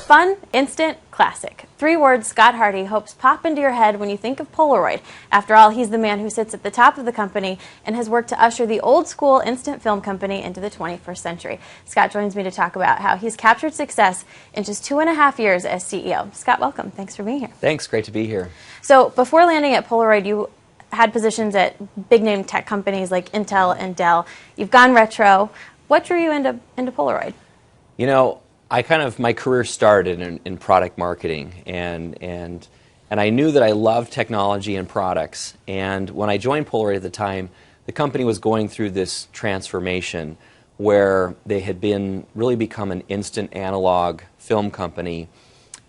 Fun, instant, classic. 3 words Scott Hardy hopes pop into your head when you think of Polaroid. After all, he's the man who sits at the top of the company and has worked to usher the old school instant film company into the 21st century. Scott joins me to talk about how he's captured success in just 2.5 years as CEO. Scott, welcome. Thanks for being here. Thanks. Great to be here. So before landing at Polaroid, you had positions at big-name tech companies like Intel and Dell. You've gone retro. What drew you into Polaroid? You know, my career started in product marketing, and I knew that I loved technology and products. And when I joined Polaroid at the time, the company was going through this transformation where they had really become an instant analog film company,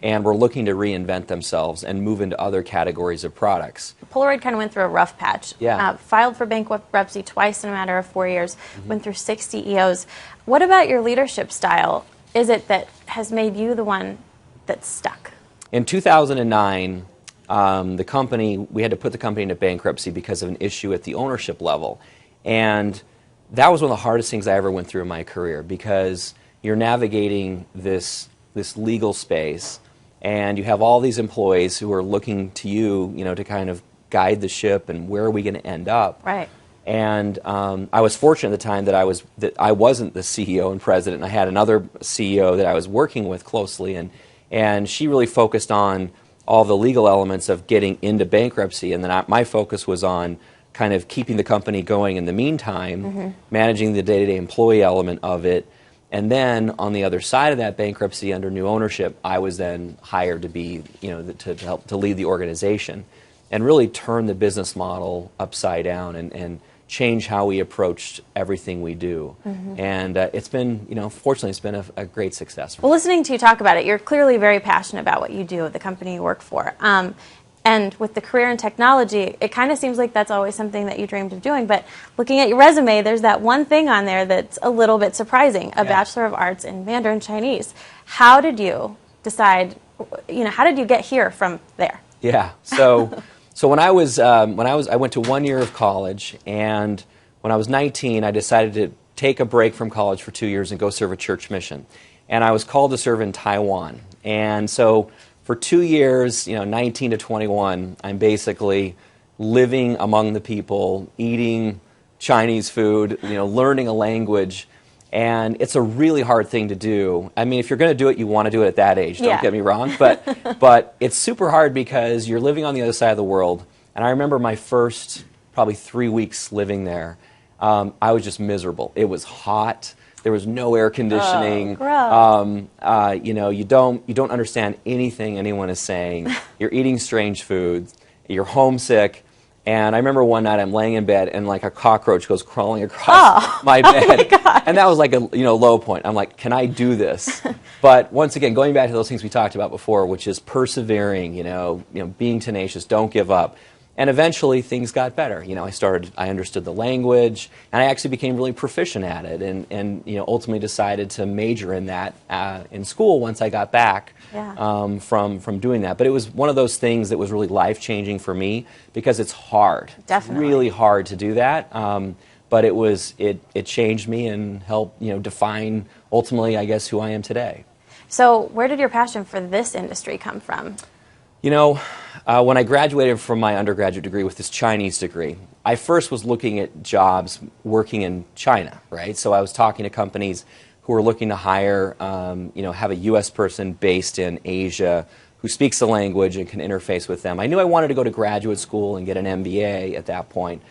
and were looking to reinvent themselves and move into other categories of products. Polaroid kind of went through a rough patch. Yeah. Filed for bankruptcy twice in a matter of 4 years, went through 6 CEOs. What about your leadership style is it that has made you the one that's stuck? In 2009, we had to put the company into bankruptcy because of an issue at the ownership level. And that was one of the hardest things I ever went through in my career, because you're navigating this legal space, and you have all these employees who are looking to you, to kind of guide the ship and where are we going to end up. Right. And I was fortunate at the time that I wasn't the CEO and president. I had another CEO that I was working with closely, and she really focused on all the legal elements of getting into bankruptcy, and then my focus was on kind of keeping the company going in the meantime, managing the day-to-day employee element of it. And then on the other side of that bankruptcy, under new ownership, I was then hired to be, to help to lead the organization and really turn the business model upside down and change how we approached everything we do. And it's been, fortunately, it's been a great success. Well, listening to you talk about it, you're clearly very passionate about what you do at the company you work for. And with the career in technology, it kind of seems like that's always something that you dreamed of doing. But looking at your resume, there's that one thing on there that's a little bit surprising, a Bachelor of Arts in Mandarin Chinese. How did you decide, how did you get here from there? Yeah, so I went to 1 year of college, and when I was 19, I decided to take a break from college for 2 years and go serve a church mission. And I was called to serve in Taiwan. And so for 2 years, 19 to 21, I'm basically living among the people, eating Chinese food, learning a language, and it's a really hard thing to do. I mean, if you're going to do it, you want to do it at that age, don't get me wrong, but it's super hard because you're living on the other side of the world. And I remember my first probably 3 weeks living there, I was just miserable. It was hot. There was no air conditioning. Oh, you don't understand anything anyone is saying. You're eating strange foods. You're homesick. And I remember one night I'm laying in bed and like a cockroach goes crawling across my bed. Oh my gosh. And that was like a low point. I'm like, can I do this? But once again, going back to those things we talked about before, which is persevering, being tenacious, don't give up. And eventually things got better. I understood the language, and I actually became really proficient at it, and ultimately decided to major in that in school once I got back from doing that. But it was one of those things that was really life-changing for me because it's hard. Definitely. It's really hard to do that. But it changed me and helped define ultimately, I guess, who I am today. So where did your passion for this industry come from? When I graduated from my undergraduate degree with this Chinese degree, I first was looking at jobs working in China, right? So I was talking to companies who were looking to hire, have a U.S. person based in Asia who speaks the language and can interface with them. I knew I wanted to go to graduate school and get an MBA at that point.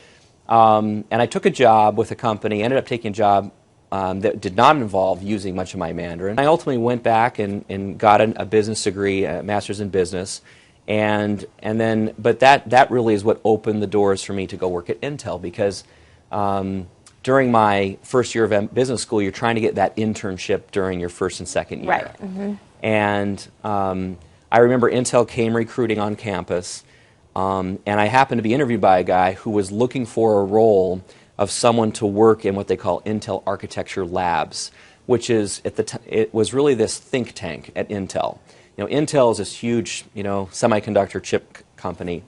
And I took a job with a company, ended up taking a job that did not involve using much of my Mandarin. I ultimately went back and got a business degree, a master's in business. But that really is what opened the doors for me to go work at Intel, because during my first year of business school, you're trying to get that internship during your first and second year. Right. And I remember Intel came recruiting on campus, and I happened to be interviewed by a guy who was looking for a role of someone to work in what they call Intel Architecture Labs, which is it was really this think tank at Intel. Intel is this huge, semiconductor chip company,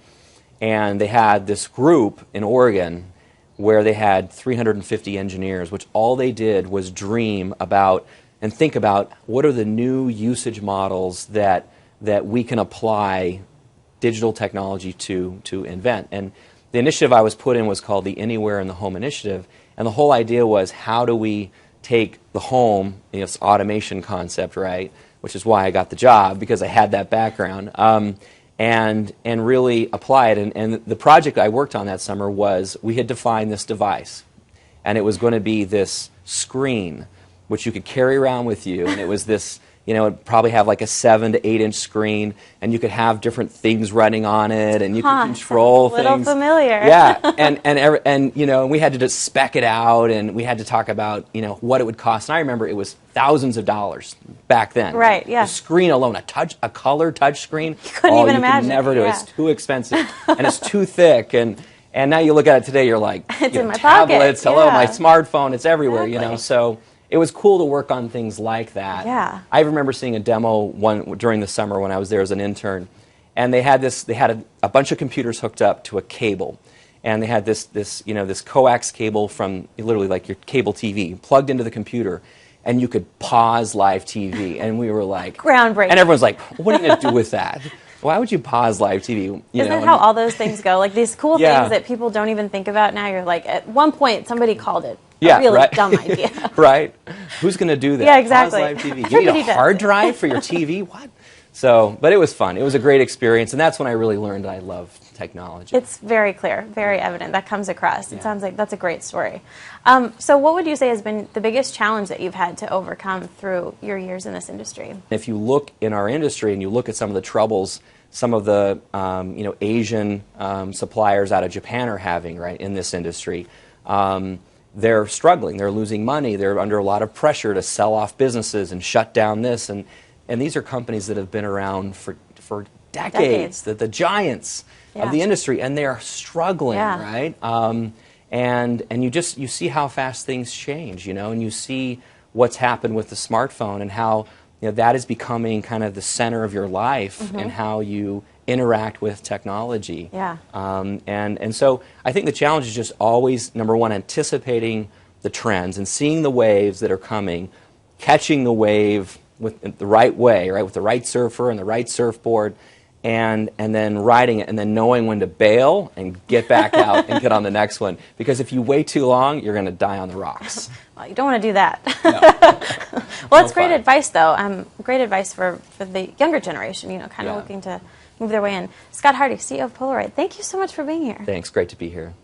and they had this group in Oregon where they had 350 engineers, which all they did was dream about and think about what are the new usage models that we can apply digital technology to invent. And the initiative I was put in was called the Anywhere in the Home Initiative, and the whole idea was how do we take the home, this automation concept, right, which is why I got the job, because I had that background, and really apply it. And the project I worked on that summer was, we had defined this device, and it was going to be this screen which you could carry around with you, and it was this, it'd probably have like a 7 to 8 inch screen, and you could have different things running on it, and you could control things. A little familiar. Yeah, and we had to just spec it out, and we had to talk about what it would cost. And I remember it was thousands of dollars back then. Right. Yeah. The screen alone, a color touch screen. You couldn't even imagine. Could never do it. Yeah. It's too expensive, and it's too thick, and now you look at it today, you're like, it's in my tablets, pocket. hello, Yeah. my smartphone, it's everywhere. Exactly. So. It was cool to work on things like that. Yeah. I remember seeing a demo during the summer when I was there as an intern, and they had a bunch of computers hooked up to a cable, and they had this coax cable from literally like your cable TV plugged into the computer, and you could pause live TV, and we were like, groundbreaking. And everyone's like, what are you going to do with that? Why would you pause live TV? Isn't that how all those things go? Like these cool Yeah. things that people don't even think about now. You're like, at one point somebody called it. Yeah, a really right. dumb idea. Right? Who's going to do that? Yeah, exactly. Pause live TV. You need Everybody a does hard it. drive for your TV? What? So, but it was fun. It was a great experience, and that's when I really learned I love technology. It's very clear, very evident. That comes across. Yeah. It sounds like that's a great story. So what would you say has been the biggest challenge that you've had to overcome through your years in this industry? If you look in our industry and you look at some of the troubles some of the Asian suppliers out of Japan are having, right, in this industry, they're struggling. They're losing money. They're under a lot of pressure to sell off businesses and shut down this. And these are companies that have been around for decades. The giants of the industry, and they are struggling, right? And you see how fast things change, and you see what's happened with the smartphone and how that is becoming kind of the center of your life and how you interact with technology. And so I think the challenge is just always, number one, anticipating the trends and seeing the waves that are coming, catching the wave with the right way, right, with the right surfer and the right surfboard, and then riding it, and then knowing when to bail and get back out and get on the next one. Because if you wait too long, you're going to die on the rocks. Well, you don't want to do that. No. Well, it's great advice, though. Great advice for the younger generation, kind of looking to move their way in. Scott Hardy, CEO of Polaroid, thank you so much for being here. Thanks. Great to be here.